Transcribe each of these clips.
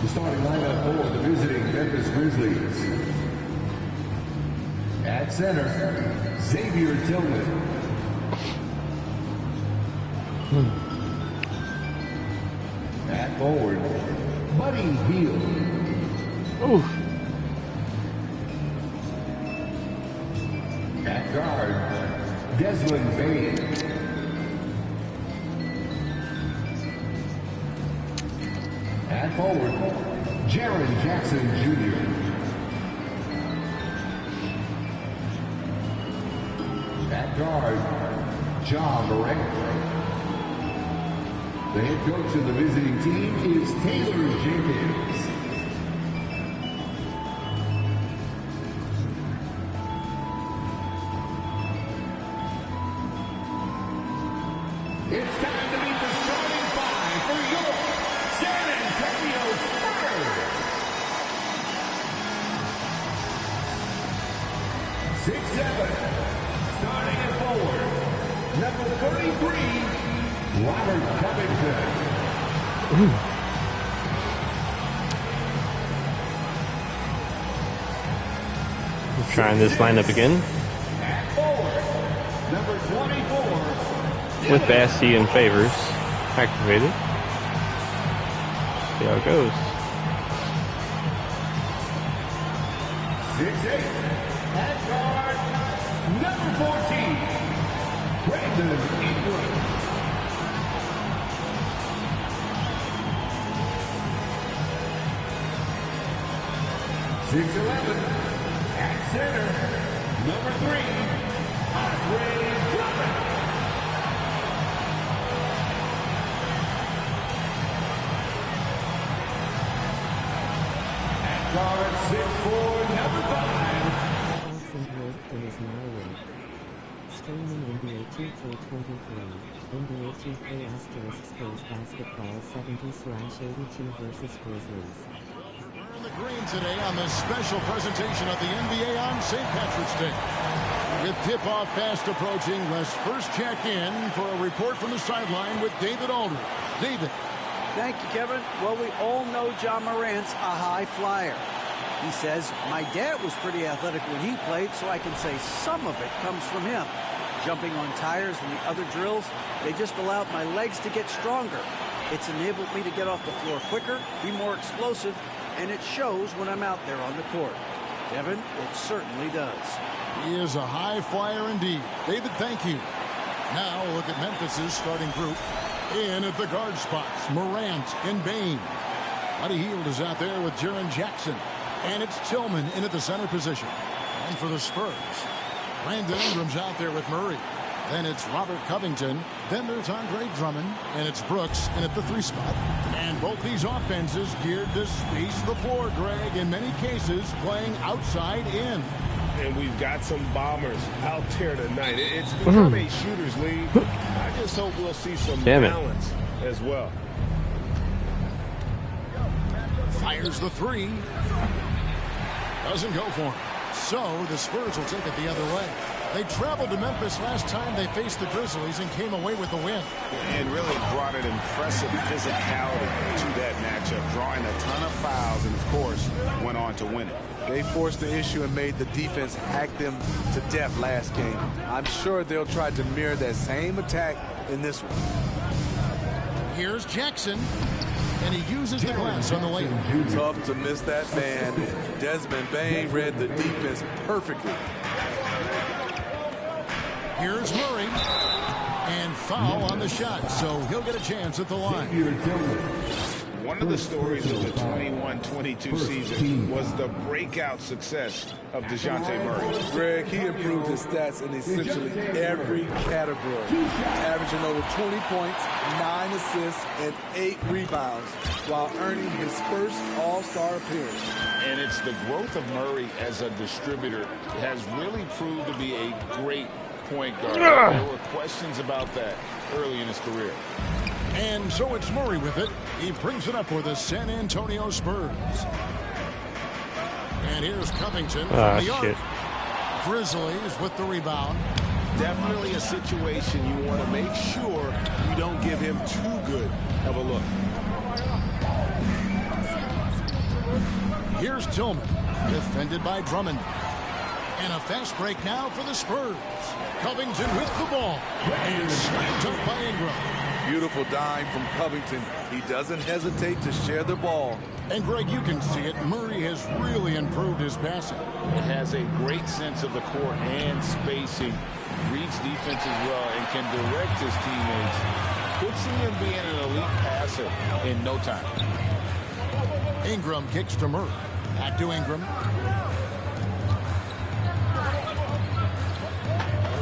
The starting lineup for the visiting Memphis Grizzlies. At center, Xavier Tillman. At forward, Buddy Hield. Oof. At guard, Desmond Bain. At forward, Jaren Jackson Jr. At guard, Ja Morant. The head coach of the visiting team is Taylor Jenkins. It's time to meet the starting five for your San Antonio Spurs. 6'7", starting at forward, number 33, Robert Covington. Trying this lineup again. At forward, number 24. With Bassey and Favors activated. See how it goes. 6'8", at guard, number 14, Brandon Ingram. 6'11", at center, number 3, Andre Drummond. At guard, 6'4", number 5. Streaming NBA 2K23, NBA 2K * SPURS Basketball 70/82 versus Grizzlies. We're in the green today on this special presentation of the NBA on St. Patrick's Day. With tip-off fast approaching, let's first check in for a report from the sideline with David Aldridge. David. Thank you, Kevin. Well, we all know Ja Morant's a high flyer. He says, my dad was pretty athletic when he played, so I can say some of it comes from him. Jumping on tires and the other drills, they just allowed my legs to get stronger. It's enabled me to get off the floor quicker, be more explosive, and it shows when I'm out there on the court. Kevin, it certainly does. He is a high flyer indeed. David, thank you. Now look at Memphis's starting group. In at the guard spots, Morant and Bain. Buddy Hield is out there with Jaren Jackson. And it's Tillman in at the center position. And for the Spurs, Brandon Ingram's out there with Murray. Then it's Robert Covington. Then there's Andre Drummond. And it's Brooks in at the 3 spot. And both these offenses geared to space the floor, Greg. In many cases, playing outside in. And we've got some bombers out there tonight. It's become a shooter's league. I just hope we'll see some balance as well. Fires the 3. Doesn't go for him. So the Spurs will take it the other way. They traveled to Memphis last time they faced the Grizzlies and came away with the win. And really brought an impressive physicality to that matchup, drawing a ton of fouls and, of course, went on to win it. They forced the issue and made the defense hack them to death last game. I'm sure they'll try to mirror that same attack in this one. Here's Jackson. And he uses the glass on the layup. Tough to miss that man. Desmond Bain read the defense perfectly. Here's Murray. And foul on the shot, so he'll get a chance at the line. One of the stories of the 21-22 season was the breakout success of DeJounte Murray. Greg, he improved his stats in essentially every category, averaging over 20 points, 9 assists, and 8 rebounds, while earning his first All-Star appearance. And it's the growth of Murray as a distributor has really proved to be a great point guard. There were questions about that early in his career. And so it's Murray with it. He brings it up for the San Antonio Spurs. And here's Covington from the arc. Grizzlies with the rebound. definitely a situation you want to make sure you don't give him too good of a look. Here's Tillman, defended by Drummond. And a fast break now for the Spurs. Covington with the ball. And slammed up by Ingram. Beautiful dime from Covington. He doesn't hesitate to share the ball. And Greg, you can see it. Murray has really improved his passing. It has a great sense of the court and spacing. Reads defense as well and can direct his teammates. Could see him being an elite passer in no time. Ingram kicks to Murray. Back to Ingram.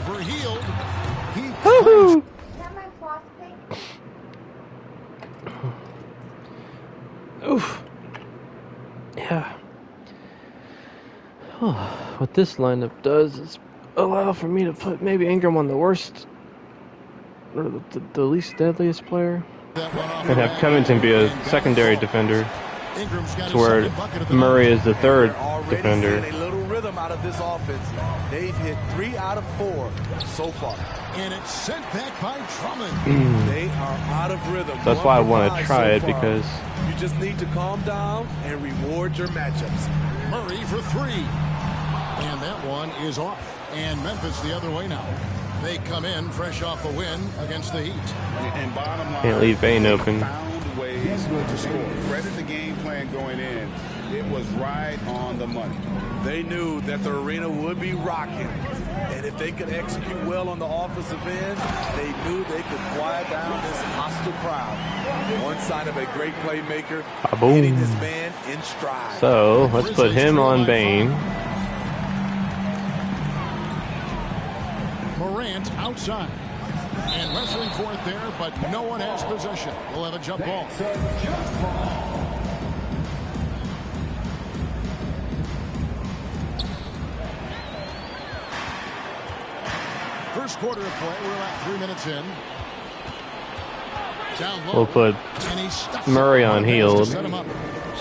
Overhealed. He Woohoo! Oof. Yeah. Oh, what this lineup does is allow for me to put maybe Ingram on the worst or the least deadliest player, and have Covington be a secondary defender, to where Murray is the third defender. A little rhythm out of this offense. They've hit 3 out of 4 so far. And it's sent back by Drummond. They are out of rhythm. So that's why I want to try it, because you just need to calm down and reward your matchups. Murray for 3. And that one is off. And Memphis the other way now. They come in fresh off a win against the Heat. And bottom line, can't leave Bane they open. found ways to score. Credit the game plan going in. It was right on the money. They knew that the arena would be rocking. And if they could execute well on the offensive end, they knew they could quiet down this hostile crowd. One sign of a great playmaker, hitting this man in stride. So let's put him on Bane. Morant outside. And wrestling for it there, but no one has possession. We'll have a jump ball. First quarter of play, we're about 3 minutes in. Down low. We'll put Murray on healed.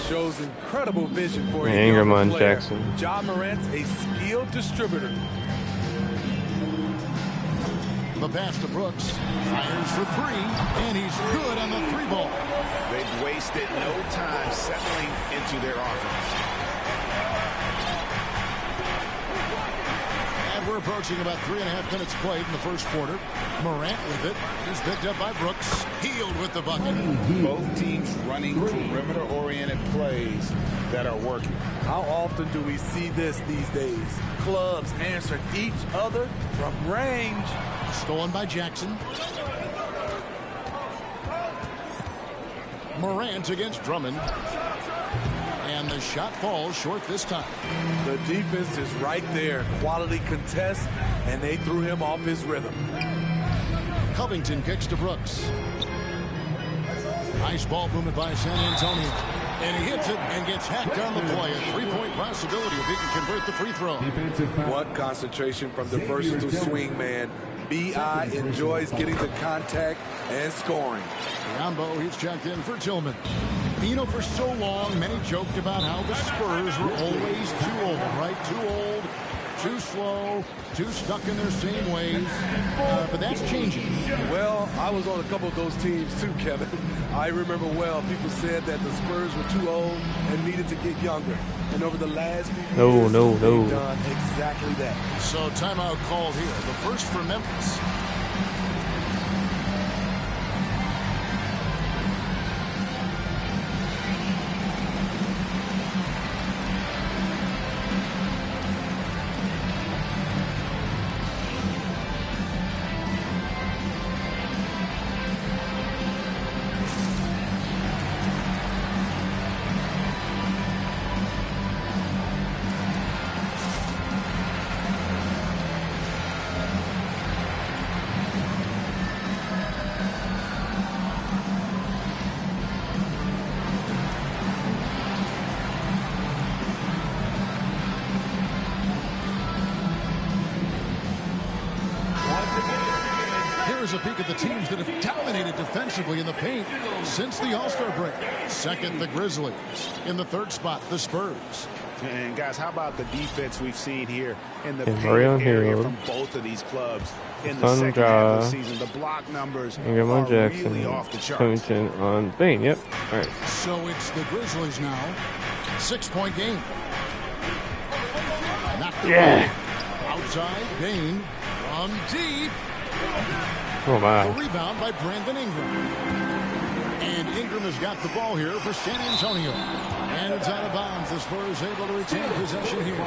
Shows incredible vision for a Ingram on player. Jackson. Ja Morant's a skilled distributor. The pass to Brooks. Fires for 3. And he's good on the 3-ball. They've wasted no time settling into their offense. And we're approaching about 3.5 minutes played in the first quarter. Morant with it. He's picked up by Brooks. Healed with the bucket. Both teams running perimeter-oriented plays that are working. How often do we see this these days? Clubs answering each other from range. Stolen by Jackson. Morant against Drummond. And the shot falls short this time. The defense is right there. Quality contest, and they threw him off his rhythm. Covington kicks to Brooks. Nice ball movement by San Antonio. And he hits it and gets hacked on the play. A 3-point possibility if he can convert the free throw. What concentration from the versatile swing man. B.I. enjoys getting the contact and scoring. Rambo, he's checked in for Tillman. You know, for so long, many joked about how the Spurs were always too old, right? Too old, too slow, too stuck in their same ways. But that's changing. Well, I was on a couple of those teams too, Kevin. I remember well, people said that the Spurs were too old and needed to get younger. And over the last few years, they've done exactly that. So timeout called here. The first for Memphis. Here's a peek at the teams that have dominated defensively in the paint since the All-Star break. Second, the Grizzlies. In the third spot, the Spurs. And guys, how about the defense we've seen here in the Murray on area Hill. from both of these clubs in the second half of the season? The block numbers Ingram on are Jackson. really off the charts. Covington on Bain. Yep. All right. So it's the Grizzlies now. 6-point game. Yeah. Outside, Bain on deep. Oh my. The rebound by Brandon Ingram. And Ingram has got the ball here for San Antonio. And it's out of bounds. The Spurs able to retain possession here.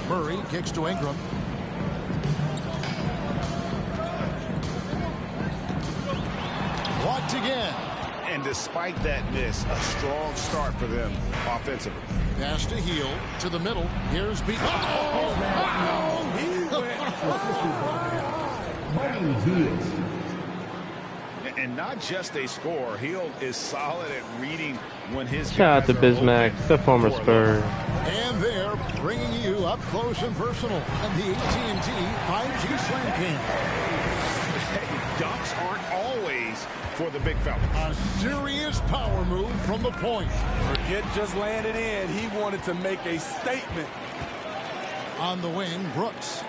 Murray kicks to Ingram. Blocked again. And despite that miss, a strong start for them offensively. Pass to Heel to the middle. Here's B. And not just a scorer. Hill is solid at reading when his Shout out to guys are Bismack, open the former for Spur. And they're bringing you up close and personal at the AT&T 5G Slam Cam. Dunks aren't always for the big fella. A serious power move from the point. Forget just landing in. He wanted to make a statement. On the wing, Brooks.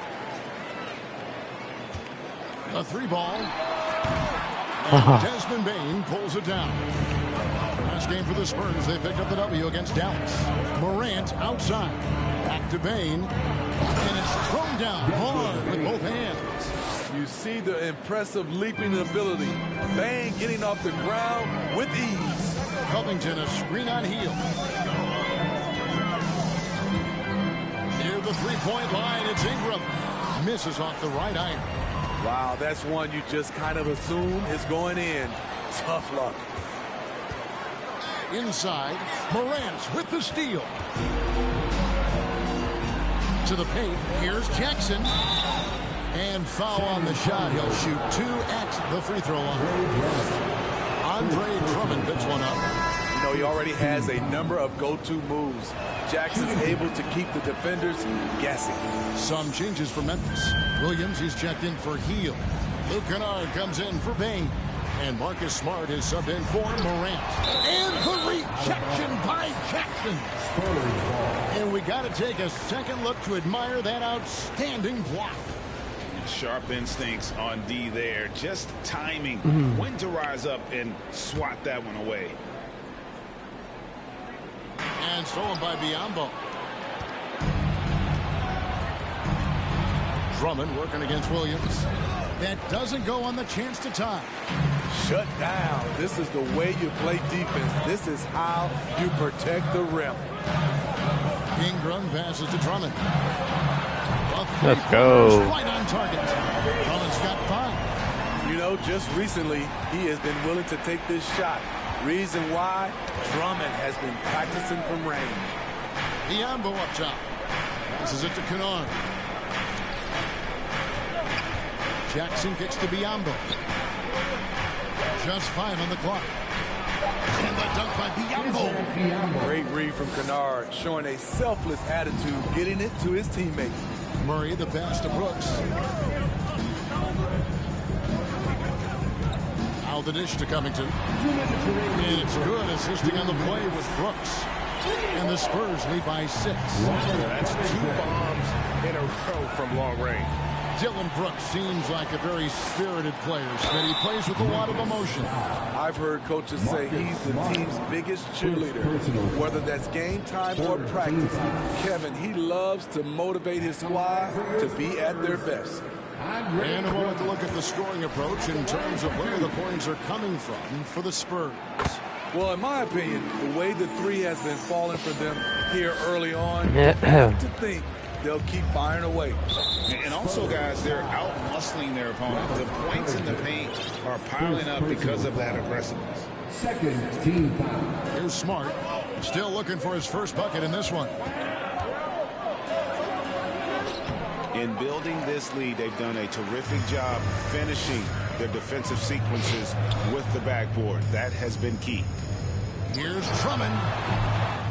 A 3-ball. And Desmond Bain pulls it down. Last game for the Spurs, they picked up the W against Dallas. Morant outside. Back to Bain. And it's thrown down hard with both hands. You see the impressive leaping ability. Bain getting off the ground with ease. Covington, a screen on Heel. Near the three-point line, it's Ingram. Misses off the right iron. Wow, that's one you just kind of assume is going in. Tough luck. Inside, Morant with the steal. To the paint, here's Jackson. And foul on the shot. He'll shoot 2 at the free throw line. Andre Drummond picks one up. You know, he already has a number of go-to moves. Jackson's able to keep the defenders guessing. Some changes for Memphis. Williams, he's checked in for Heel. Luke Kennard comes in for Bain. And Marcus Smart is subbed in for Morant. And the rejection by Jackson. And we got to take a second look to admire that outstanding block. Sharp instincts on D there. Just timing when to rise up and swat that one away. And stolen by Biyombo. Drummond working against Williams. That doesn't go on the chance to tie. Shut down. This is the way you play defense. This is how you protect the rim. Ingram passes to Drummond. Let's go. Right on target. Drummond's got 5. You know, just recently, he has been willing to take this shot. Reason why? Drummond has been practicing from range. Biyombo up top. Passes it to Kennard. Jackson kicks to Biyombo. Just 5 on the clock. And the dunk by Biyombo. Great read from Kennard, showing a selfless attitude, getting it to his teammate. Murray, the pass to Brooks. Now the dish to Covington. And it's good, assisting on the play with Brooks. And the Spurs lead by 6. That's 2 bombs in a row from long range. Dylan Brooks seems like a very spirited player. He plays with a lot of emotion. I've heard coaches say he's the team's biggest cheerleader. Whether that's game time or practice, Kevin, he loves to motivate his squad to be at their best. And a moment to look at the scoring approach in terms of where the points are coming from for the Spurs. Well, in my opinion, the way the 3 has been falling for them here early on, I have to think they'll keep firing away. And also, guys, they're out-muscling their opponent. The points in the paint are piling up because of that aggressiveness. Second team foul. Here's Smart. Still looking for his first bucket in this one. In building this lead, they've done a terrific job finishing their defensive sequences with the backboard. That has been key. Here's Drummond.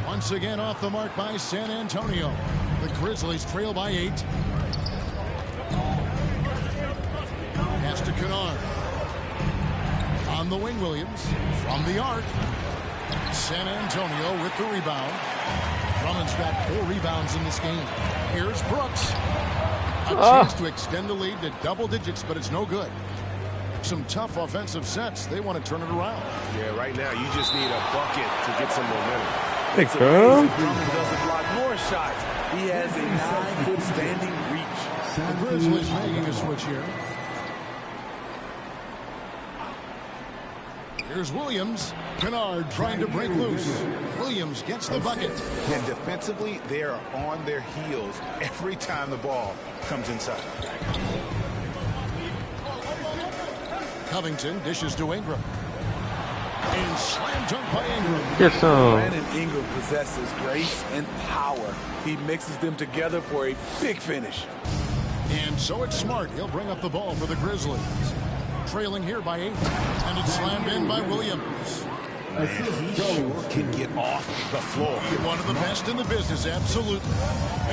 Once again off the mark by San Antonio. The Grizzlies trail by 8. pass to Kennard. On the wing, Williams. From the arc. San Antonio with the rebound. Drummond's got 4 rebounds in this game. Here's Brooks. A chance to extend the lead to double digits, but it's no good. Some tough offensive sets. They want to turn it around. Yeah, right now you just need a bucket to get some momentum. Big girl. Drummond doesn't block more shots. He has a 9-foot standing reach. The Grizzlies making a switch here. Here's Williams. Kennard trying to break loose. Williams gets the bucket. And defensively, they are on their heels every time the ball comes inside. Covington dishes to Ingram. And slam dunk by Ingram. Get some. Brandon Ingram possesses grace and power. He mixes them together for a big finish. And so it's Smart. He'll bring up the ball for the Grizzlies. Trailing here by 8. And it's slammed in by Williams. He sure can get off the floor. One of the best in the business, absolutely.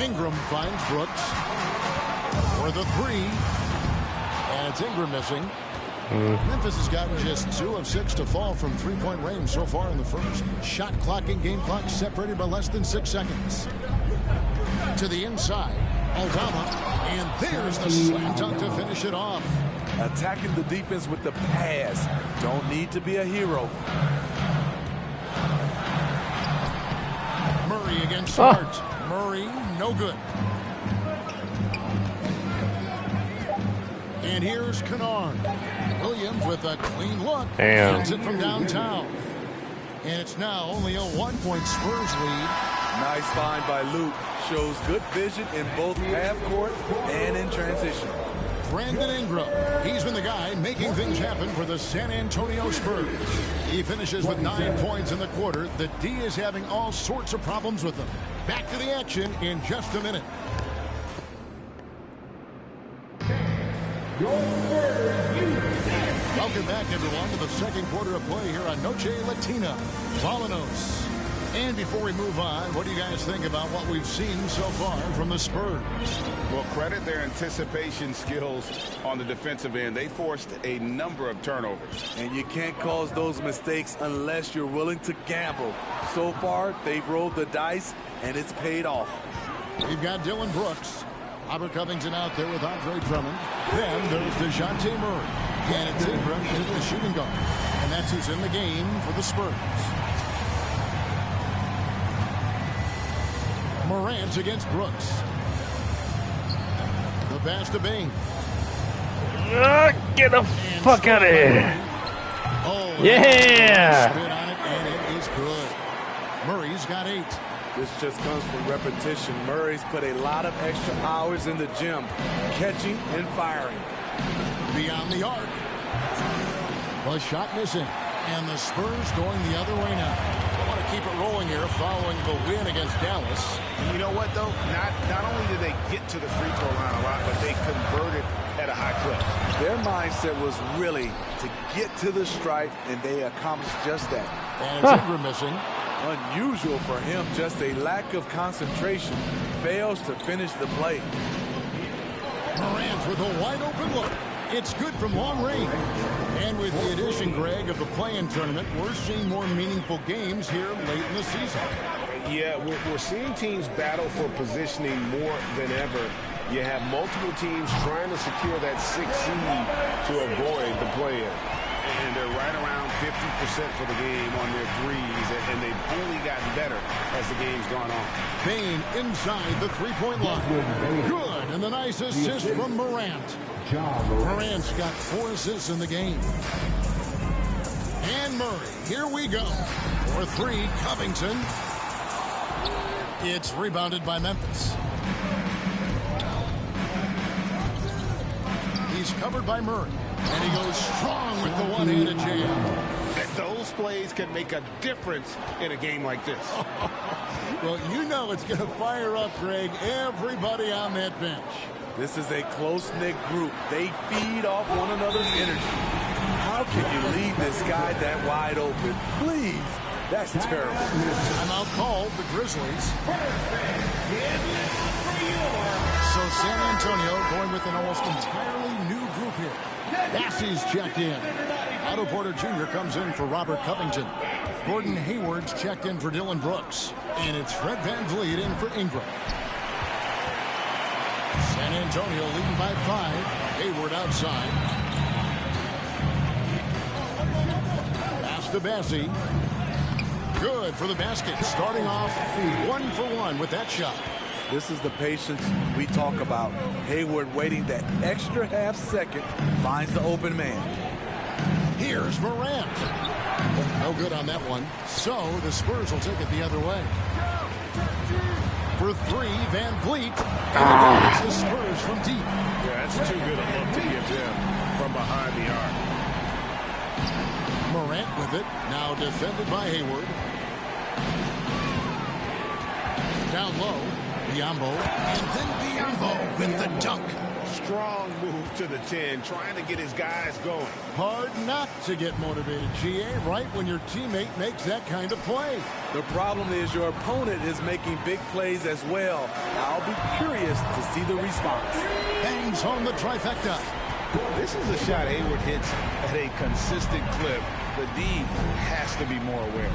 Ingram finds Brooks for the 3. And it's Ingram missing. Memphis has gotten just 2 of 6 to fall from 3-point range so far in the first. Shot clock and game clock separated by less than 6 seconds. To the inside, Aldama, and there's the slam dunk to finish it off. Attacking the defense with the pass. Don't need to be a hero. Murray against Smart. Murray, no good. And here's Kennard. Williams with a clean look. Damn. Gets it from downtown. And it's now only a 1-point Spurs lead. Nice find by Luke. Shows good vision in both half court and in transition. Brandon Ingram. He's been the guy making things happen for the San Antonio Spurs. He finishes with 9 points in the quarter. The D is having all sorts of problems with them. Back to the action in just a minute. Welcome back, everyone, to the second quarter of play here on Noche Latina. Volanos. And before we move on, what do you guys think about what we've seen so far from the Spurs? Well, credit their anticipation skills on the defensive end. They forced a number of turnovers. And you can't cause those mistakes unless you're willing to gamble. So far, they've rolled the dice, and it's paid off. We've got Dylan Brooks. Robert Covington out there with Andre Drummond. Then there's DeJounte Murray. And it's Ingram into the shooting guard. And that's who's in the game for the Spurs. Morant against Brooks. The pass to Bain. Get the fuck out of here. Oh, yeah. Spin on it, and it is good. Murray's got 8. This just comes from repetition. Murray's put a lot of extra hours in the gym, catching and firing. Beyond the arc. The shot missing. And the Spurs going the other way now. They want to keep it rolling here following the win against Dallas. And you know what, though? Not only did they get to the free throw line a lot, but they converted at a high clip. Their mindset was really to get to the stripe, and they accomplished just that. And it's Ingram missing. Unusual for him, just a lack of concentration. Fails to finish the play. Morant with a wide open look. It's good from long range. And with the addition, Greg, of the play-in tournament, we're seeing more meaningful games here late in the season. Yeah, we're seeing teams battle for positioning more than ever. You have multiple teams trying to secure that 6th seed to avoid the play-in. And they're right around 50% for the game on their threes, and they've only gotten better as the game's gone on. Bain inside the three-point line. Good, and the nice assist from Morant. Morant's got 4 assists in the game. And Murray, here we go. For 3, Covington. It's rebounded by Memphis. He's covered by Murray. And he goes strong with the one-handed jam. Those plays can make a difference in a game like this. Well, you know it's going to fire up, Greg, everybody on that bench. This is a close-knit group. They feed off one another's energy. How can you leave this guy that wide open? Please. That's terrible. Timeout called the Grizzlies. So San Antonio going with an almost entirely new group here. Bassey's checked in. Otto Porter Jr. comes in for Robert Covington. Gordon Hayward's checked in for Dylan Brooks. And it's Fred VanVleet in for Ingram. San Antonio leading by 5. Hayward outside. Pass to Bassey. Good for the basket. Starting off 1 for 1 with that shot. This is the patience we talk about. Hayward waiting that extra half second, finds the open man. Here's Morant. No good on that one. So the Spurs will take it the other way. For 3, VanVleet. And again, it's the Spurs from deep. Yeah, that's too good a look to give them from behind the arc. Morant with it. Now defended by Hayward. Down low. Biombo. And then Biombo with the dunk. Strong move to the 10, trying to get his guys going. Hard not to get motivated, GA, right when your teammate makes that kind of play. The problem is your opponent is making big plays as well. I'll be curious to see the response. Bangs home the trifecta. This is a shot Hayward hits at a consistent clip. The D has to be more aware.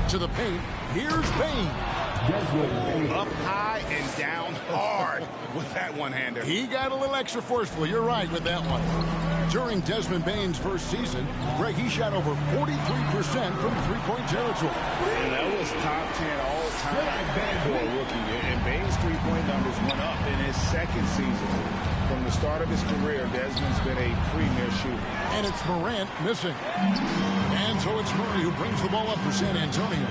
To the paint, here's Bane. Up high and down hard with that one-hander. He got a little extra forceful. You're right with that one. During Desmond Bane's first season, Greg, he shot over 43% from three-point territory. And that was top 10 all-time for a rookie. And Bane's three-point numbers went up in his second season. From the start of his career, Desmond's been a premier shooter. And it's Morant missing. And so it's Murray who brings the ball up for San Antonio.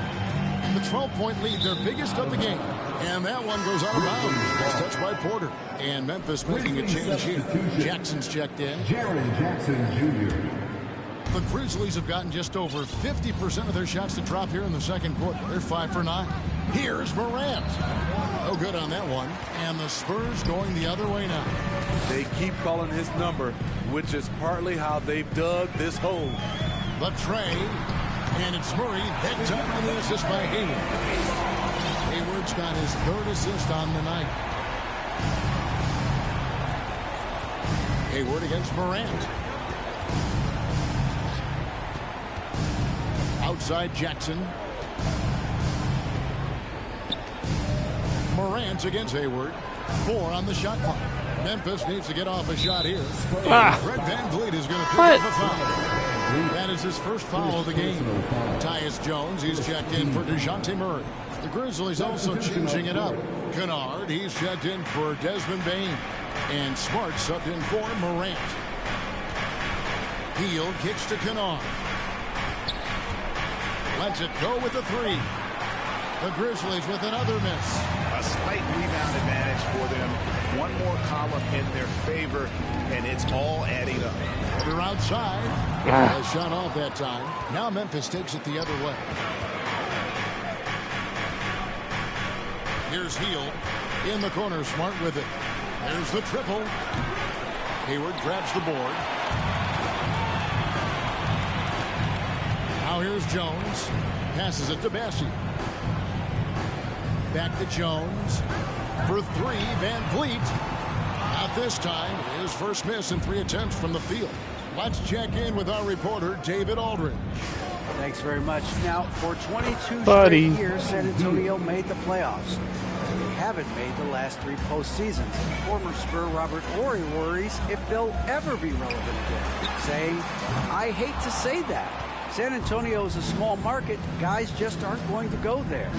The 12-point lead, their biggest of the game. And that one goes out of bounds. It's touched by Porter. And Memphis making a change here. Jackson's checked in. Jaren Jackson Jr. The Grizzlies have gotten just over 50% of their shots to drop here in the second quarter. They're 5 for 9. Here's Morant. No good on that one. And the Spurs going the other way now. They keep calling his number, which is partly how they've dug this hole. The tray. And it's Murray. Head time on the assist by Hayward. Hayward's got his 3rd assist on the night. Hayward against Morant. Outside Jackson. Morant against Hayward. 4 on the shot clock. Memphis needs to get off a shot here. Fred VanVleet is going to pick up a foul. That is his first foul of the game. Tyus Jones, he's checked in for DeJounte Murray. The Grizzlies also changing it up. Kennard, he's checked in for Desmond Bane. And Smart subbed in for Morant. Hield kicks to Kennard. Lets it go with the 3. The Grizzlies with another miss. A slight rebound advantage for them. One more column in their favor, and it's all adding up. They're outside. A shot off that time. Now Memphis takes it the other way. Here's Hield in the corner. Smart with it. There's the triple. Hayward grabs the board. Now here's Jones. Passes it to Bassey. Back to Jones. For 3, VanVleet. Not this time. His first miss in 3 attempts from the field. Let's check in with our reporter, David Aldridge. Thanks very much. Now, for 22 straight years, San Antonio made the playoffs. They haven't made the last 3 postseasons. Former Spur Robert Horry worries if they'll ever be relevant again, saying, I hate to say that. San Antonio is a small market. Guys just aren't going to go there.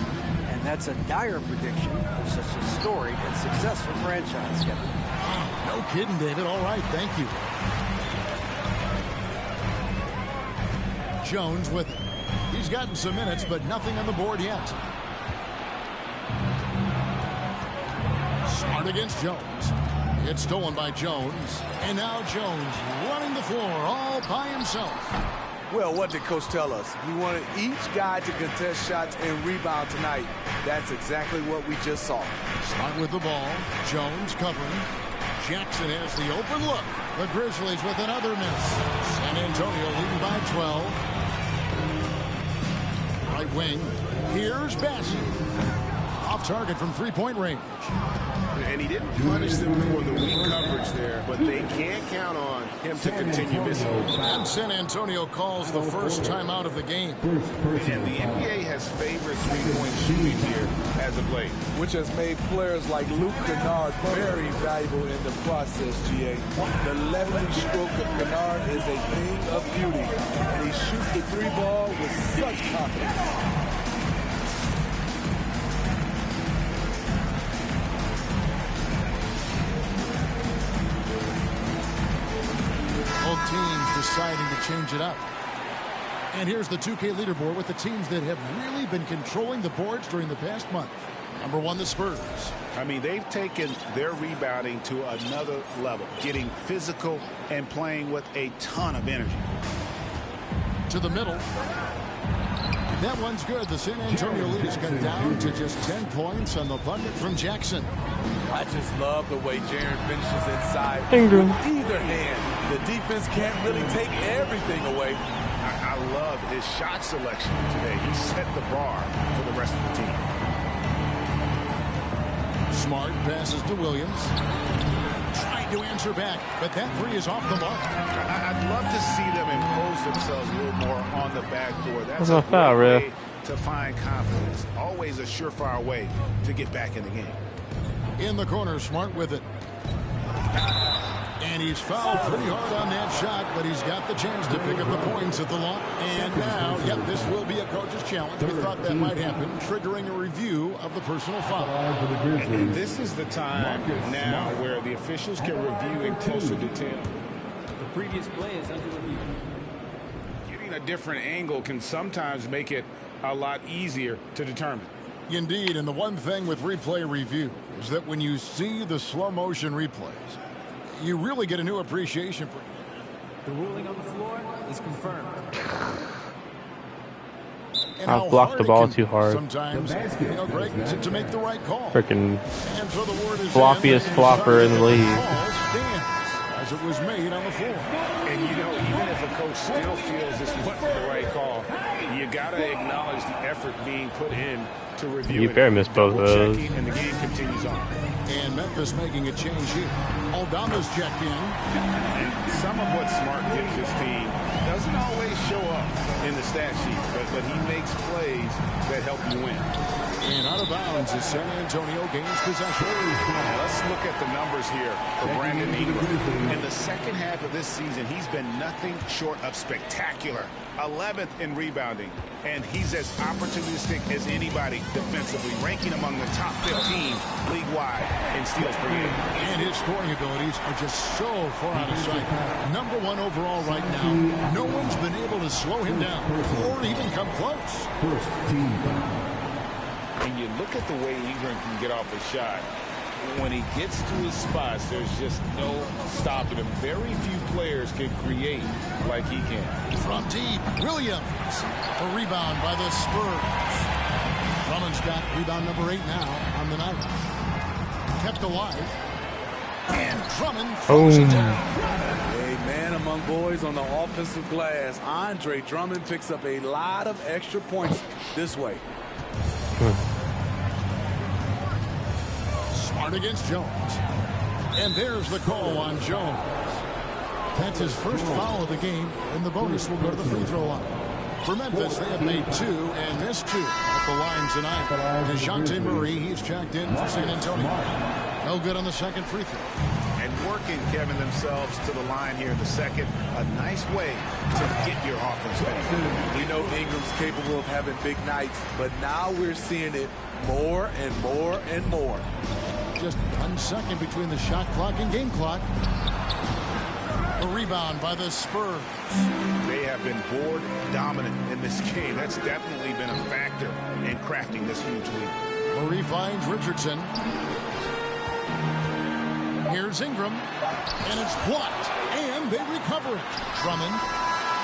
And that's a dire prediction for such a storied and successful franchise, Kevin. No kidding, David. All right, thank you. Jones with it. He's gotten some minutes, but nothing on the board yet. Smart against Jones. It's stolen by Jones. And now Jones running the floor all by himself. Well, what did Coach tell us? He wanted each guy to contest shots and rebound tonight. That's exactly what we just saw. Smart with the ball. Jones covering. Jackson has the open look. The Grizzlies with another miss. San Antonio leading by 12. Right wing. Here's Bassey. Off target from 3-point range. And he didn't punish them for the weak coverage there, but they can't count on him to continue missing. And San Antonio calls the first timeout of the game. And the NBA has favored three-point shooting here as of late, which has made players like Luke Kennard very valuable in the process, GA. The lefty stroke of Kennard is a thing of beauty, and he shoots the three ball with such confidence. Both teams deciding to change it up. And here's the 2K leaderboard with the teams that have really been controlling the boards during the past month. Number 1, the Spurs. I mean, they've taken their rebounding to another level, getting physical and playing with a ton of energy. To the middle. That one's good. The San Antonio lead has gone down to just 10 points on the bucket from Jackson. I just love the way Jaren finishes inside. Ingram. With either hand. The defense can't really take everything away. I love his shot selection today. He set the bar for the rest of the team. Smart passes to Williams. Trying to answer back, but that three is off the mark. I'd love to see them impose themselves a little more on the backboard. That's a foul, great way ref. to find confidence. Always a surefire way to get back in the game. In the corner, Smart with it. And he's fouled pretty hard on that shot, but he's got the chance to pick up the points at the line. And now, yep, this will be a coach's challenge. We thought that might happen, triggering a review of the personal foul. And this is the time now where the officials can review in closer detail. The previous play is under review. Getting a different angle can sometimes make it a lot easier to determine. Indeed, and the one thing with replay review is that when you see the slow motion replays, you really get a new appreciation for it. The ruling on the floor is confirmed. I've blocked the ball too hard. Sometimes, Greg, to make the right call. Freaking And so the word is floppiest flopper in the league. As it was made on the floor. And even if a coach still feels this wasn't the right call, you got to acknowledge the effort being put in to review. You better miss both of those. And the game continues on. And Memphis making a change here. Aldama's checked in. And some of what Smart gives his team doesn't always show up in the stat sheet, but he makes plays that help you win. And out of bounds as San Antonio gains possession. Let's look at the numbers here for Brandon Ingram. In the second half of this season, he's been nothing short of spectacular. 11th in rebounding, and he's as opportunistic as anybody defensively, ranking among the top 15 league-wide in steals per game. And his scoring abilities are just so far out of sight. Number 1 overall right now. No one's been able to slow him down or even come close. First team. And you look at the way Ingram can get off a shot. When he gets to his spots, there's just no stopping him. Very few players can create like he can. From deep, Williams. A rebound by the Spurs. Drummond's got rebound number 8 now on the night. Kept alive. And Drummond throws it down. A man among boys on the offensive glass. Andre Drummond picks up a lot of extra points this way. Smart against Jones. And there's the call on Jones. That's his first foul of the game, and the bonus will go to the free throw line. For Memphis, they have made 2 and missed 2 at the line tonight. DeJounte Murray, he's checked in for San Antonio. No good on the second free throw. And working, Kevin, themselves to the line here in the second. A nice way to get your offense back. We know Ingram's capable of having big nights, but now we're seeing it more and more and more. Just 1 second between the shot clock and game clock. A rebound by the Spurs. They have been board dominant in this game. That's definitely been a factor in crafting this huge lead. Murray finds Richardson. Here's Ingram. And it's blocked. And they recover it. Drummond.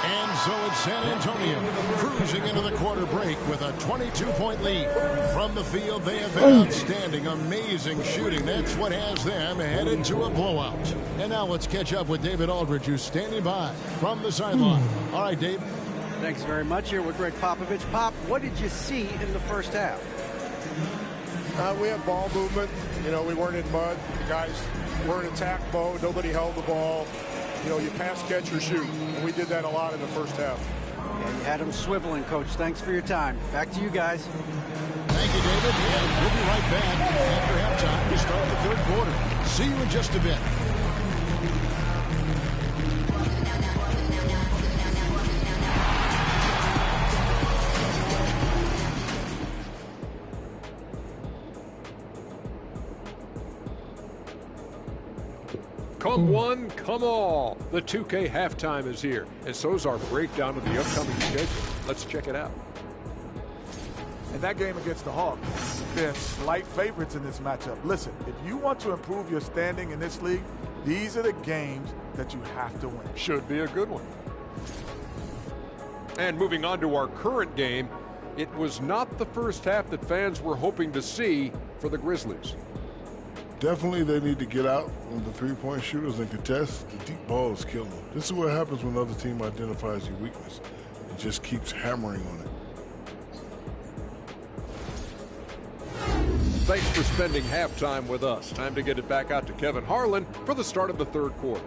And so it's San Antonio cruising into the quarter break with a 22-point lead. From the field, they have been outstanding, amazing shooting. That's what has them headed to a blowout. And now let's catch up with David Aldridge, who's standing by from the sideline. All right, Dave. Thanks very much. Here with Greg Popovich. Pop, what did you see in the first half? We had ball movement. You know, we weren't in mud. The guys were in attack mode. Nobody held the ball. You know, you pass, catch, or shoot. And we did that a lot in the first half. And you had them swiveling, Coach. Thanks for your time. Back to you guys. Thank you, David. And we'll be right back after halftime to start the third quarter. See you in just a bit. Come one, come all. The 2K halftime is here, and so's our breakdown of the upcoming schedule. Let's check it out. And that game against the Hawks, been slight favorites in this matchup. Listen, if you want to improve your standing in this league, these are the games that you have to win. Should be a good one. And moving on to our current game, it was not the first half that fans were hoping to see for the Grizzlies. Definitely they need to get out on the three-point shooters and contest. The deep ball is killing them. This is what happens when another team identifies your weakness. It just keeps hammering on it. Thanks for spending halftime with us. Time to get it back out to Kevin Harlan for the start of the third quarter.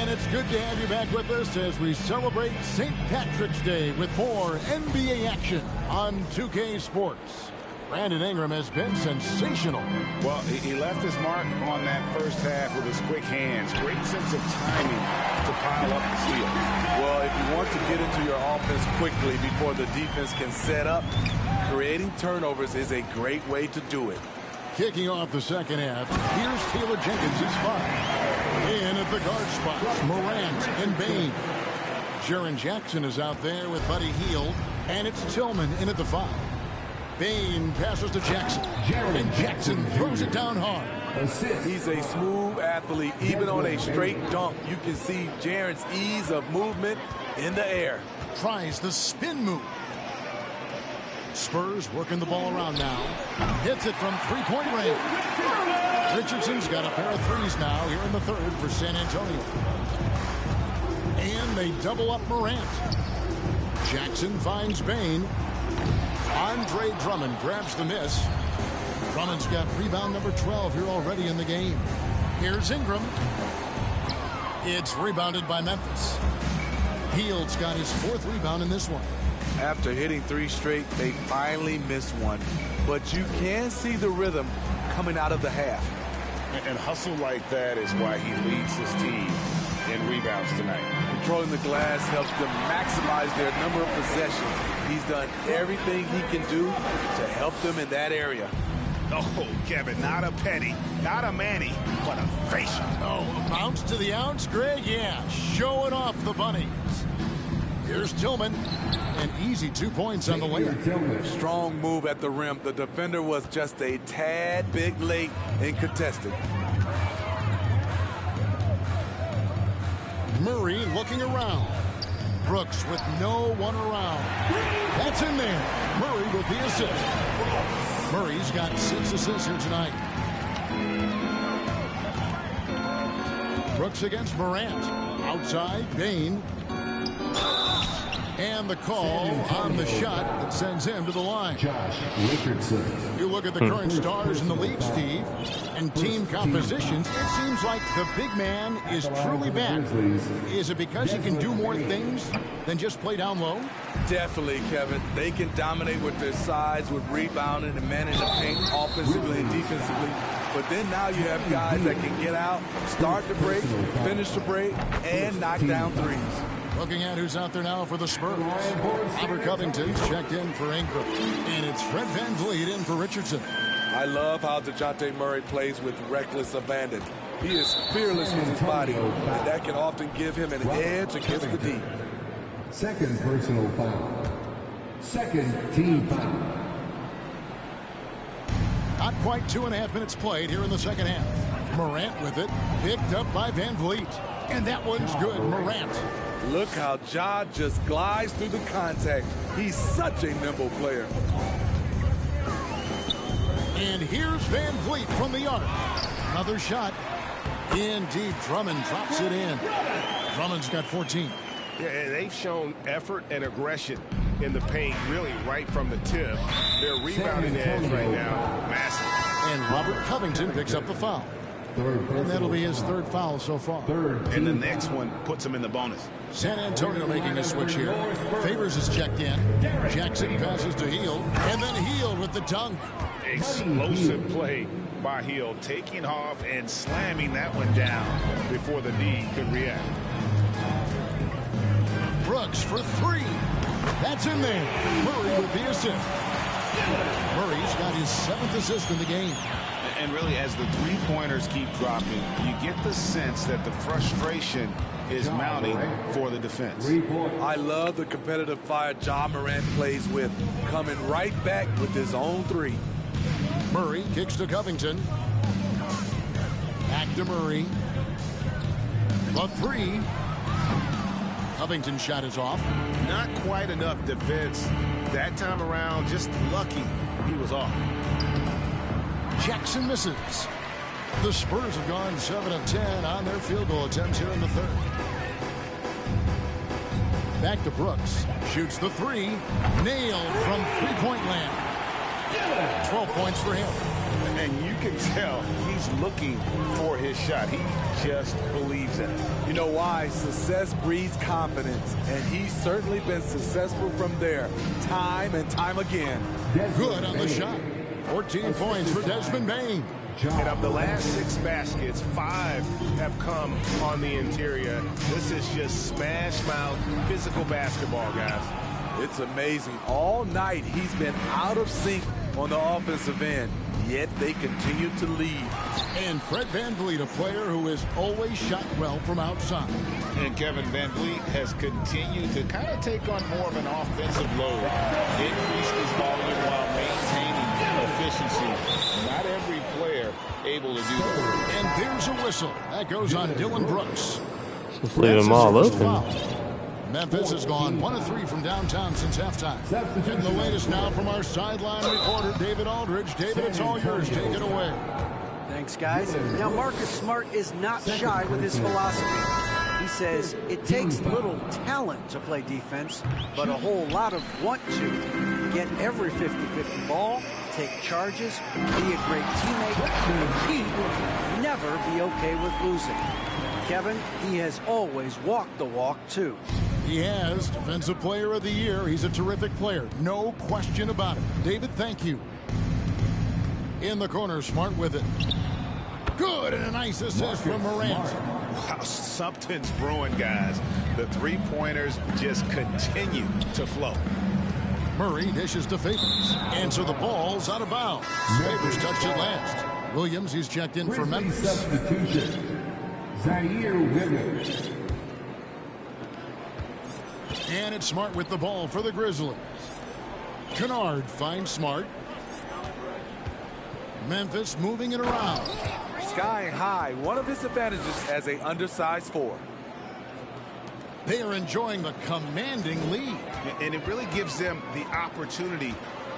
It's good to have you back with us as we celebrate St. Patrick's Day with more NBA action on 2K Sports. Brandon Ingram has been sensational. Well, he left his mark on that first half with his quick hands. Great sense of timing to pile up the steal. Well, if you want to get into your offense quickly before the defense can set up, creating turnovers is a great way to do it. Kicking off the second half, here's Taylor Jenkins' five. In at the guard spots, Morant and Bain. Jaren Jackson is out there with Buddy Hield, and it's Tillman in at the five. Bain passes to Jackson, and Jackson throws it down hard. He's a smooth athlete. Even on a straight dunk, you can see Jaren's ease of movement in the air. Tries the spin move. Spurs working the ball around now. Hits it from three-point range. Richardson's got a pair of threes now here in the third for San Antonio. And they double up Morant. Jackson finds Bain. Andre Drummond grabs the miss. Drummond's got rebound number 12 here already in the game. Here's Ingram. It's rebounded by Memphis. Hield's got his fourth rebound in this one. After hitting three straight, they finally missed one. But you can see the rhythm coming out of the half. And hustle like that is why he leads his team in rebounds tonight. Controlling the glass helps them maximize their number of possessions. He's done everything he can do to help them in that area. Oh, Kevin, not a penny, not a Manny, but a facial. Oh, a bounce to the ounce, Greg? Yeah, showing off the bunnies. Here's Tillman. An easy 2 points on the layup. Strong move at the rim. The defender was just a tad bit late in contesting. Murray looking around. Brooks with no one around. That's in there. Murray with the assist. Murray's got 6 assists here tonight. Brooks against Morant. Outside, Bain. And the call on the shot that sends him to the line. Josh Richardson. You look at the current stars in the league, Steve, and team compositions, it seems like the big man is truly back. Is it because he can do more things than just play down low? Definitely, Kevin. They can dominate with their size, with rebounding and managing the paint offensively and defensively. But then now you have guys that can get out, start the break, finish the break, and knock down threes. Looking at who's out there now for the Spurs. Robert Covington's checked in for Ingram. And it's Fred VanVleet in for Richardson. I love how DeJounte Murray plays with reckless abandon. He is fearless with his body, and that can often give him an edge against the D. Second personal foul. Second team foul. Not quite 2.5 minutes played here in the second half. Morant with it, picked up by VanVleet. And that one's good, Morant. Look how Ja just glides through the contact. He's such a nimble player. And here's Van Vliet from the arc. Another shot. Indeed, Drummond drops it in. Drummond's got 14. Yeah, they've shown effort and aggression in the paint, really right from the tip. Their rebounding edge right now, massive. And Robert Covington picks up the foul. And that'll be his third foul so far. And the next one puts him in the bonus. San Antonio making a switch here. Favors is checked in. Jackson passes to Hield. And then Hield with the dunk. Explosive play by Hield, taking off and slamming that one down before the D could react. Brooks for three. That's in there. Murray with the assist. Murray's got his 7th assist in the game. And really, as the three-pointers keep dropping, you get the sense that the frustration is mounting for the defense. I love the competitive fire Ja Morant plays with, coming right back with his own three. Murray kicks to Covington. Back to Murray. The three. Covington's shot is off. Not quite enough defense that time around. Just lucky he was off. Jackson misses. The Spurs have gone 7 of 10 on their field goal attempts here in the third. Back to Brooks. Shoots the three. Nailed from three-point land. 12 points for him. And you can tell he's looking for his shot. He just believes in it. You know why? Success breeds confidence, and he's certainly been successful from there, time and time again. Good on the shot. 14 points for Desmond Bane. And of the last 6 baskets, 5 have come on the interior. This is just smash mouth physical basketball, guys. It's amazing. All night he's been out of sync on the offensive end, yet they continue to lead. And Fred VanVleet, a player who has always shot well from outside. And Kevin VanVleet has continued to kind of take on more of an offensive load. Increased his volume while maintaining efficiency. Not every player able to do that. And there's a whistle. That goes on Dylan Brooks. Just leave them all open. Memphis has gone 1 of 3 from downtown since halftime. And the latest now from our sideline reporter, David Aldridge. David, it's all yours. Take it away. Thanks, guys. Now, Marcus Smart is not shy with his philosophy. He says it takes little talent to play defense, but a whole lot of want to. Get every 50-50 ball, take charges, be a great teammate, compete, never be okay with losing. Kevin, he has always walked the walk, too. He has. Defensive Player of the Year. He's a terrific player. No question about it. David, thank you. In the corner, Smart with it. Good, and a nice assist from Morant. Wow, something's brewing, guys. The three-pointers just continue to flow. Murray dishes to Favors. And so the ball's out of bounds. Favors touched it last. Williams, he's checked in for Memphis. Substitution. Zaire Williams. And it's Smart with the ball for the Grizzlies. Kennard finds Smart. Memphis moving it around. Sky high, one of his advantages as an undersized 4. They are enjoying the commanding lead. And it really gives them the opportunity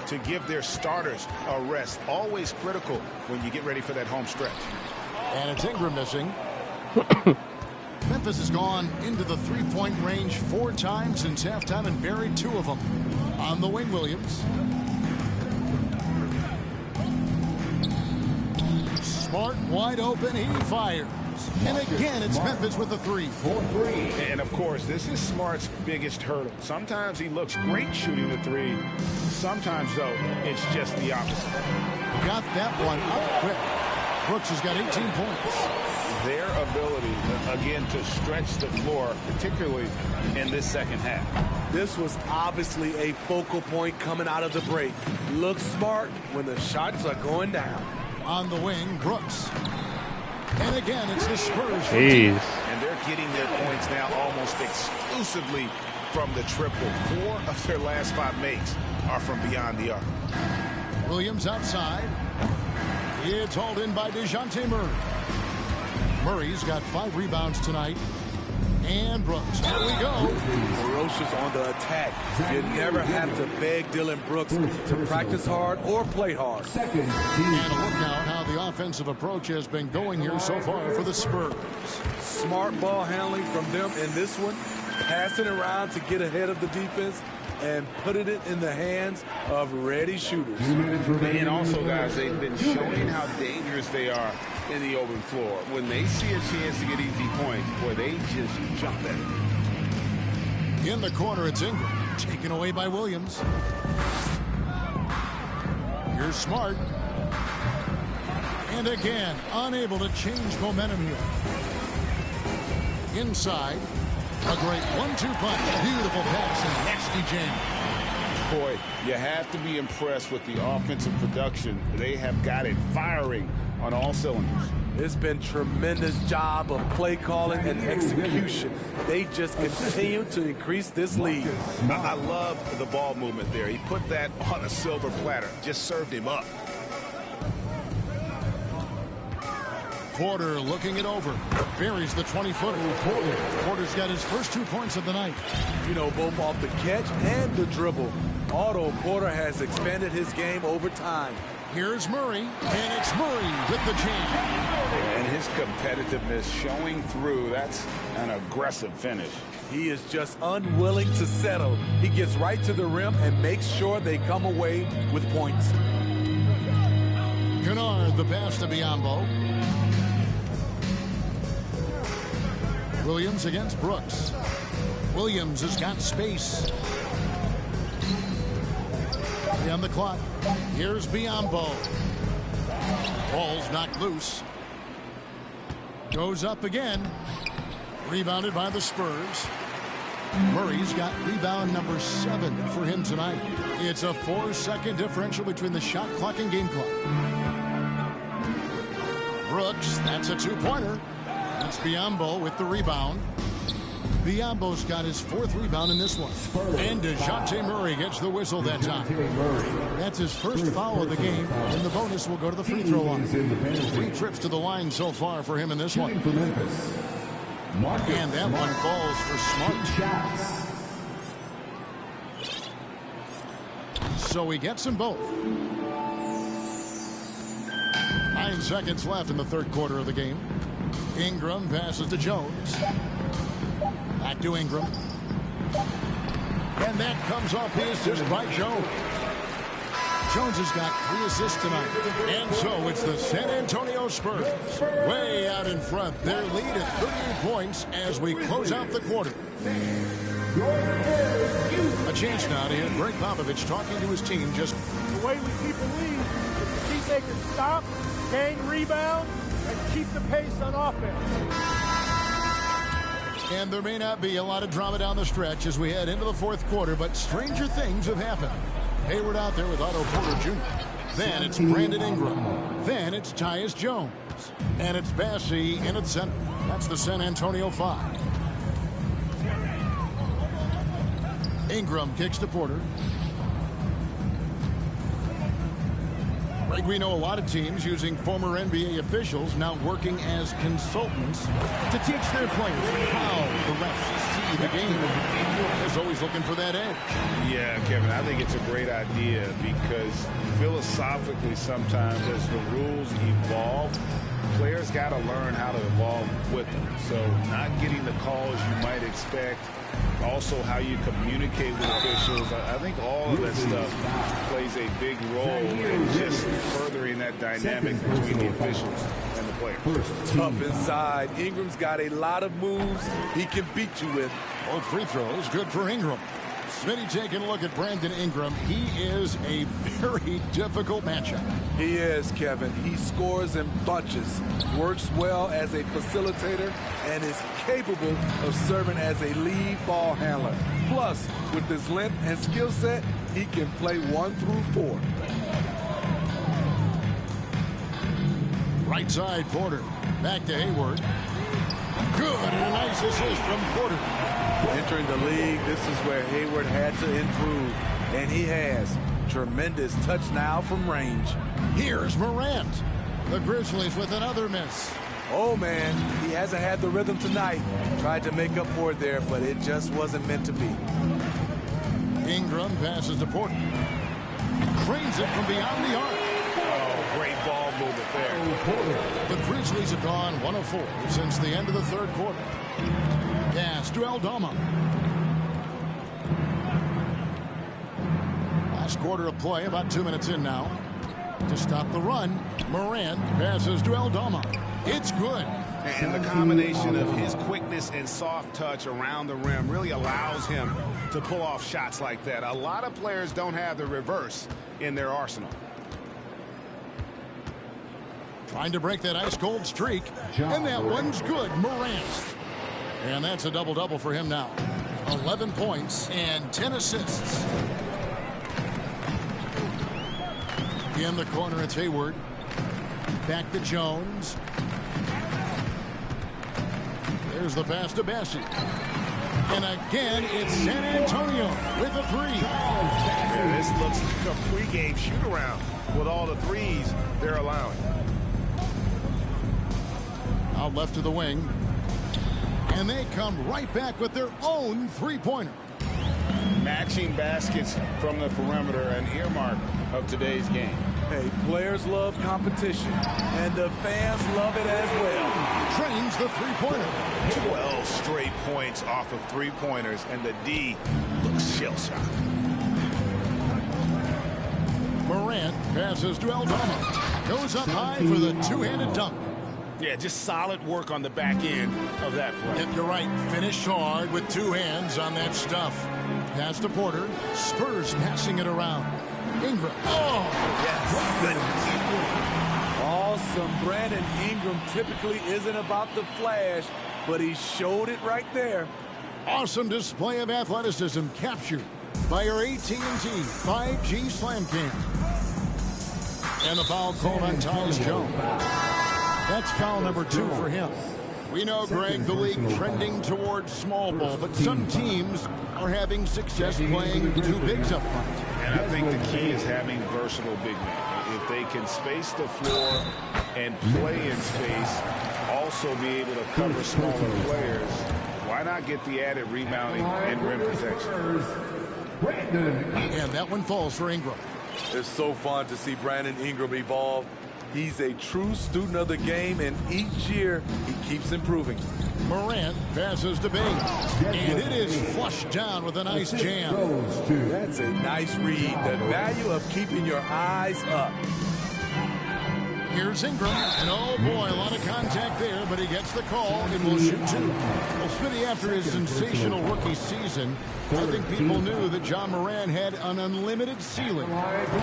to give their starters a rest. Always critical when you get ready for that home stretch. And it's Ingram missing. Memphis has gone into the three-point range 4 times since halftime and buried 2 of them. On the wing, Williams. Smart wide open, he fires. And again, it's Memphis with the 3. 4-3. And of course, this is Smart's biggest hurdle. Sometimes he looks great shooting the 3. Sometimes, though, it's just the opposite. Got that one up quick. Brooks has got 18 points. Their ability, again, to stretch the floor, particularly in this second half. This was obviously a focal point coming out of the break. Look smart when the shots are going down. On the wing, Brooks. And again, it's the Spurs. Jeez. And they're getting their points now almost exclusively from the triple. 4 of their last 5 makes are from beyond the arc. Williams outside. It's hauled in by DeJounte Murray. Murray's got 5 rebounds tonight. And Brooks. Here we go. Ferocious on the attack. You never have to beg Dylan Brooks to practice hard or play hard. And a look now at how the offensive approach has been going here so far for the Spurs. Smart ball handling from them in this one. Passing around to get ahead of the defense and putting it in the hands of ready shooters. And also, guys, they've been showing how dangerous they are in the open floor. When they see a chance to get easy points, boy, they just jump at it. In the corner, it's Ingram. Taken away by Williams. Here's Smart. And again, unable to change momentum here. Inside. A great 1-2 punch. Beautiful pass and nasty jam. Boy, you have to be impressed with the offensive production. They have got it firing on all cylinders. It's been tremendous job of play calling and execution. They just continue to increase this lead. I love the ball movement there. He put that on a silver platter. Just served him up. Porter looking it over. Buries the 20-footer. Porter's got his first 2 points of the night. You know, both off the catch and the dribble. Otto Porter has expanded his game over time. Here's Murray, and it's Murray with the jam. And his competitiveness showing through. That's an aggressive finish. He is just unwilling to settle. He gets right to the rim and makes sure they come away with points. Kennard, the pass to Biyombo. Williams against Brooks. Williams has got space. On the clock. Here's Biyombo. Ball's knocked loose. Goes up again. Rebounded by the Spurs. Murray's got rebound number 7 for him tonight. It's a 4-second differential between the shot clock and game clock. Brooks, that's a 2-pointer. That's Biyombo with the rebound. Biyombo's got his 4th rebound in this one. And DeJounte Murray gets the whistle that time. That's his first foul of the game, and the bonus will go to the free throw line. 3 trips to the line so far for him in this one. And that one falls for Smart. So he gets them both. 9 seconds left in the 3rd quarter of the game. Ingram passes to Jones. Back to Ingram. And that comes off the assist by Jones. Jones has got 3 assists tonight. And so it's the San Antonio Spurs way out in front. Their lead at 38 points as we close out the quarter. A chance now to hear Greg Popovich talking to his team. Just the way we keep the lead is to keep making stops, gain rebounds, and keep the pace on offense. And there may not be a lot of drama down the stretch as we head into the 4th quarter, but stranger things have happened. Hayward out there with Otto Porter Jr. Then it's Brandon Ingram. Then it's Tyus Jones. And it's Bassey in at center. That's the San Antonio 5. Ingram kicks to Porter. Greg, we know a lot of teams using former NBA officials now working as consultants to teach their players how the refs see the game. Is always looking for that edge. Yeah, Kevin, I think it's a great idea because philosophically sometimes as the rules evolve, players got to learn how to evolve with them. So not getting the calls you might expect, also how you communicate with officials. I think all of that stuff plays a big role in just furthering that dynamic between the officials and the players. Tough inside. Ingram's got a lot of moves he can beat you with. Both free throws good for Ingram. Smitty taking a look at Brandon Ingram. He is a very difficult matchup. He is, Kevin. He scores in bunches, works well as a facilitator, and is capable of serving as a lead ball handler. Plus, with his length and skill set, he can play 1 through 4. Right side, Porter. Back to Hayward. Good, and a nice assist from Porter. Entering the league, this is where Hayward had to improve, and he has. Tremendous touch now from range. Here's Morant. The Grizzlies with another miss. Oh, man, he hasn't had the rhythm tonight. Tried to make up for it there, but it just wasn't meant to be. Ingram passes to Porter. Trains it from beyond the arc. Oh, great ball movement there. The Grizzlies have gone 1 of 4 since the end of the third quarter. Pass to Aldama. Last quarter of play, about 2 minutes in now. To stop the run, Morant passes to Aldama. It's good. And the combination of his quickness and soft touch around the rim really allows him to pull off shots like that. A lot of players don't have the reverse in their arsenal. Trying to break that ice-cold streak. And that one's good. Morant. And that's a double-double for him now. 11 points and 10 assists. In the corner, it's Hayward. Back to Jones. There's the pass to Bessie. And again, it's San Antonio with a 3. Yeah, this looks like a pregame shoot-around with all the threes they're allowing. Out left to the wing. And they come right back with their own three-pointer. Matching baskets from the perimeter, an earmark of today's game. Hey, players love competition, and the fans love it as well. Trains the three-pointer. 12 straight points off of three-pointers, and the D looks shell-shocked. Morant passes to Aldama. Goes up high for the two-handed dunk. Yeah, just solid work on the back end of that play. Yep, you're right. Finish hard with two hands on that stuff. Pass to Porter. Spurs passing it around. Ingram. Oh, yes. Awesome. Brandon Ingram typically isn't about the flash, but he showed it right there. Awesome display of athleticism captured by your AT&T 5G Slam Cam. And the foul called on Tyus Jones. That's foul number 2 for him. We know, Greg, the league trending towards small ball, but some teams are having success playing two bigs up front. And I think the key is having versatile big men. If they can space the floor and play in space, also be able to cover smaller players, why not get the added rebounding and rim protection? And that one falls for Ingram. It's so fun to see Brandon Ingram evolve. He's a true student of the game, and each year he keeps improving. Morant passes to Bing, and it is flushed down with a nice jam. That's a nice read. The value of keeping your eyes up. Here's Ingram, and oh boy, a lot of contact there, but he gets the call and will shoot 2. Well, Smitty, after his sensational rookie season, I think people knew that John Morant had an unlimited ceiling.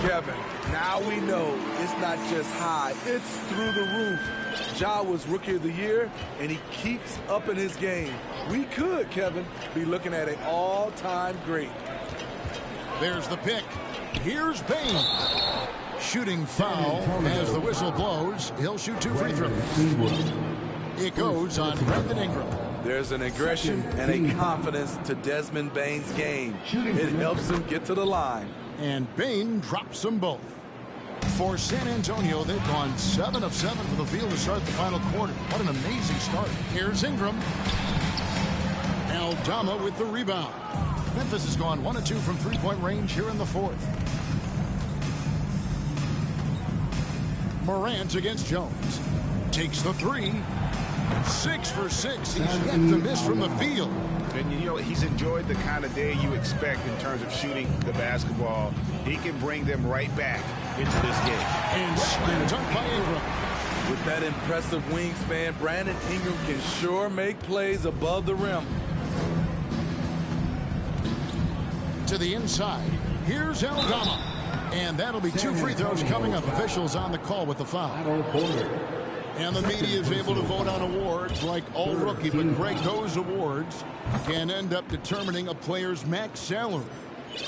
Kevin, now we know it's not just high, it's through the roof. Ja was Rookie of the Year, and he keeps up in his game. We could, Kevin, be looking at an all-time great. There's the pick. Here's Bane. Shooting foul as the whistle blows. He'll shoot 2 free throws. It goes on Brandon Ingram. There's an aggression and a confidence to Desmond Bane's game. It helps him get to the line. And Bane drops them both. For San Antonio, they've gone 7 of 7 from the field to start the final quarter. What an amazing start. Here's Ingram. Aldama with the rebound. Memphis has gone 1 of 2 from three-point range here in the fourth. Morant against Jones. Takes the 3. 6 for 6. He's yet to miss from the field. And you know, he's enjoyed the kind of day you expect in terms of shooting the basketball. He can bring them right back into this game. And slam dunk by Ingram. With that impressive wingspan, Brandon Ingram can sure make plays above the rim. To the inside. Here's Aldama. And that'll be 2 free throws coming up. Officials on the call with the foul. And the media is able to vote on awards like All-Rookie. But, Greg, those awards can end up determining a player's max salary.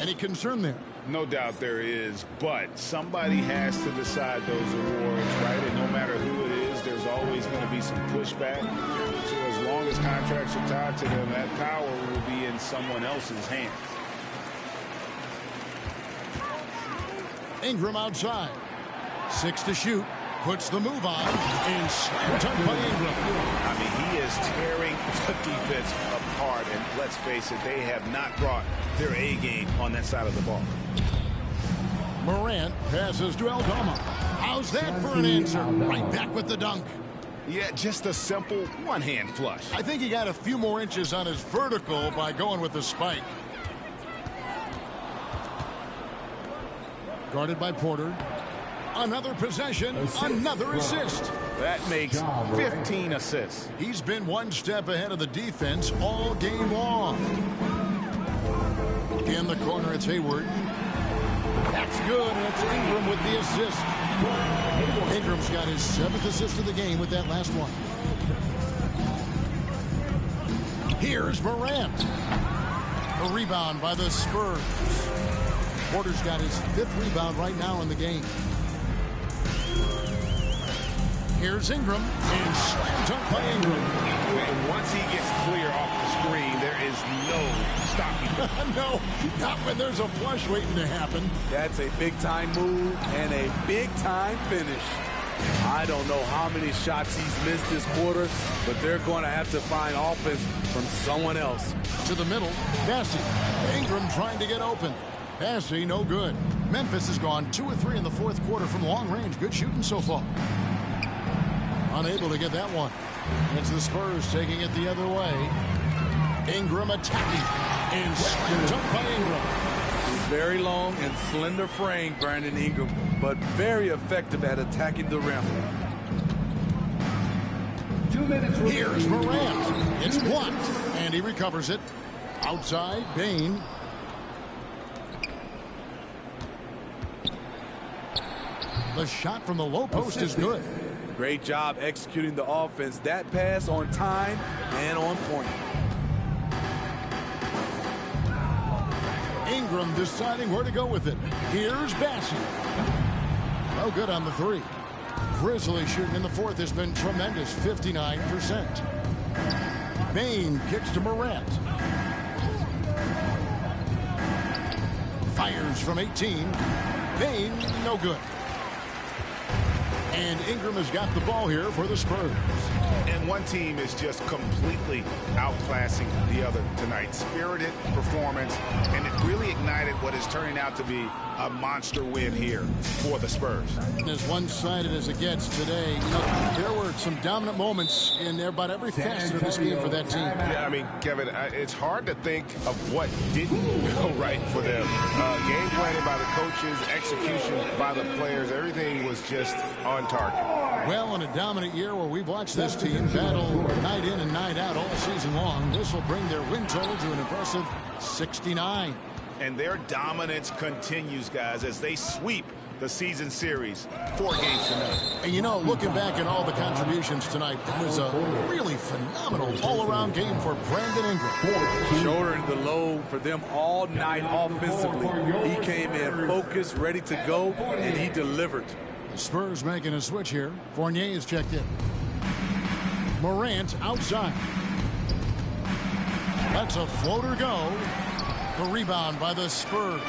Any concern there? No doubt there is, but somebody has to decide those awards, right? And no matter who it is, there's always going to be some pushback. So as long as contracts are tied to them, that power will be in someone else's hands. Ingram outside. 6 to shoot. Puts the move on and slam dunk by Ingram. I mean, he is tearing the defense apart. And let's face it, they have not brought their A game on that side of the ball. Morant passes to Aldama. How's that for an answer? Right back with the dunk. Yeah, just a simple one-hand flush. I think he got a few more inches on his vertical by going with the spike. Guarded by Porter. Another possession, another assist. That makes 15 assists. He's been one step ahead of the defense all game long. In the corner, it's Hayward. That's good, and it's Ingram with the assist. Ingram's got his 7th assist of the game with that last one. Here's Morant. A rebound by the Spurs. Porter's got his 5th rebound right now in the game. Here's Ingram, and slam dunk by Ingram. And once he gets clear off the screen, there is no stopping. No, not when there's a flush waiting to happen. That's a big-time move and a big-time finish. I don't know how many shots he's missed this quarter, but they're going to have to find offense from someone else. To the middle, Bassey. Ingram trying to get open. Bassey, no good. Memphis has gone 2 of 3 in the 4th quarter from long range. Good shooting so far. Unable to get that one. It's the Spurs taking it the other way. Ingram attacking. And slam dunk by Ingram. He's very long and slender frame, Brandon Ingram, but very effective at attacking the rim. 2 minutes. Here's Morant. It's blocked. And he recovers it. Outside, Bain. The shot from the low post is good. Great job executing the offense. That pass on time and on point. Ingram deciding where to go with it. Here's Bassey. No good on the 3. Grizzlies shooting in the 4th has been tremendous, 59%. Bain kicks to Morant. Fires from 18. Bain, no good. And Ingram has got the ball here for the Spurs. And one team is just completely outclassing the other tonight. Spirited performance, and it really ignited what is turning out to be a monster win here for the Spurs. As one-sided as it gets today, you know, there were some dominant moments in about every facet of this game for that team. Yeah, I mean, Kevin, it's hard to think of what didn't go right for them. Game planning by the coaches, execution by the players, everything was just on target. Well, in a dominant year where we've watched this team battle night in and night out all season long, this will bring their win total to an impressive 69. And their dominance continues, guys, as they sweep the season series 4 games to none. And you know, looking back at all the contributions tonight, it was a really phenomenal all-around game for Brandon Ingram. Shouldering the load for them all night offensively. He came in focused, ready to go, and he delivered. The Spurs making a switch here. Fournier is checked in. Morant outside. Lets a floater go. The rebound by the Spurs.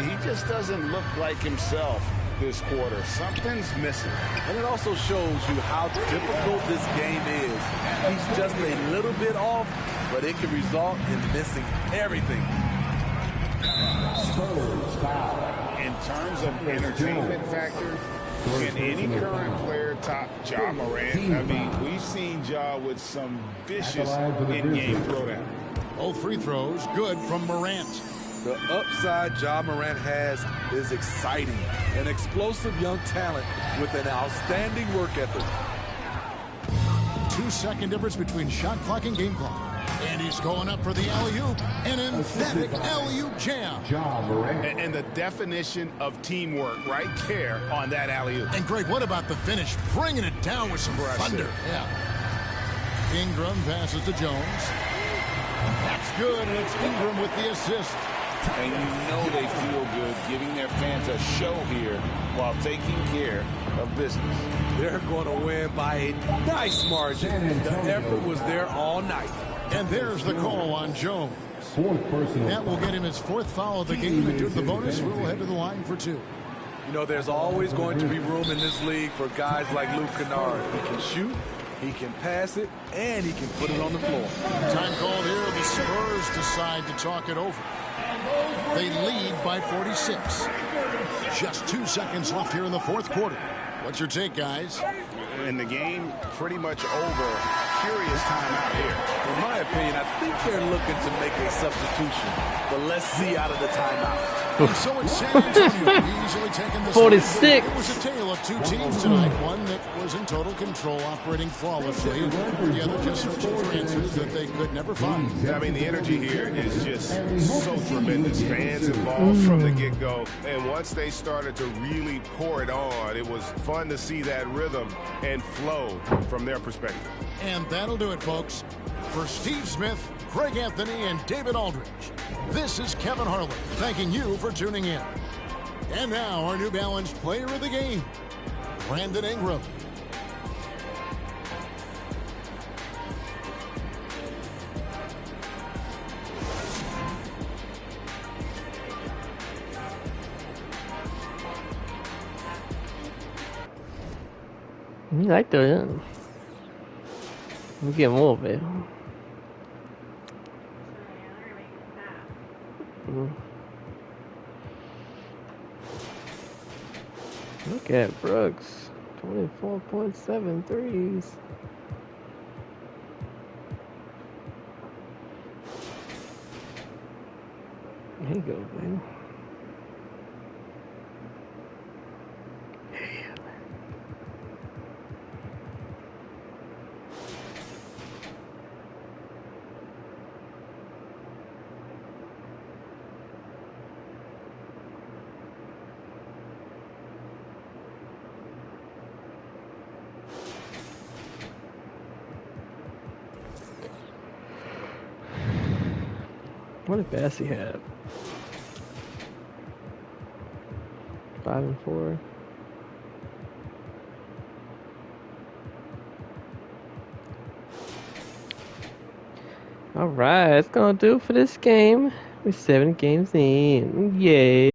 He just doesn't look like himself this quarter. Something's missing. And it also shows you how difficult this game is. He's just a little bit off, but it can result in missing everything. Spurs foul. In terms of entertainment factor, can any current player top Ja Morant? I mean, we've seen Ja with some vicious in-game throwdown. Both free throws good from Morant. The upside Ja Morant has is exciting. An explosive young talent with an outstanding work ethic. 2-second difference between shot clock and game clock. And he's going up for the alley-oop. An emphatic alley-oop jam. Ja Morant. And the definition of teamwork right there on that alley-oop. And Greg, what about the finish? Bringing it down with some thunder. Yeah. Ingram passes to Jones. That's good, and it's Ingram with the assist. And you know they feel good giving their fans a show here while taking care of business. They're going to win by a nice margin. The effort was there all night. And there's the call on Jones. Fourth personal. That will get him his 4th foul of the game. And due to the bonus, we'll head to the line for 2. You know, there's always going to be room in this league for guys like Luke Kennard. He can shoot, he can pass it, and he can put it on the floor. Time called here. The Spurs decide to talk it over. They lead by 46. Just 2 seconds left here in the fourth quarter. What's your take, guys? And the game pretty much over. Curious timeout here. In my opinion, I think they're looking to make a substitution. But let's see out of the timeout. And so it's San Antonio easily taking this 46. Lead. It was a tale of two teams tonight. One that was in total control, operating flawlessly. The other just searching for answers that they could never find. I mean, the energy here is just so tremendous. Fans involved from the get-go. And once they started to really pour it on, it was fun to see that rhythm and flow from their perspective. And that'll do it, folks. For Steve Smith, Craig Anthony, and David Aldridge, this is Kevin Harlan thanking you for tuning in. And now our New Balance player of the game, Brandon Ingram. You like that? We get more of it. Look at Brooks, 24.7 threes. There you go, baby. What did Bassey have? 5 and 4. All right, that's gonna do it for this game. We're 7 games in. Yay.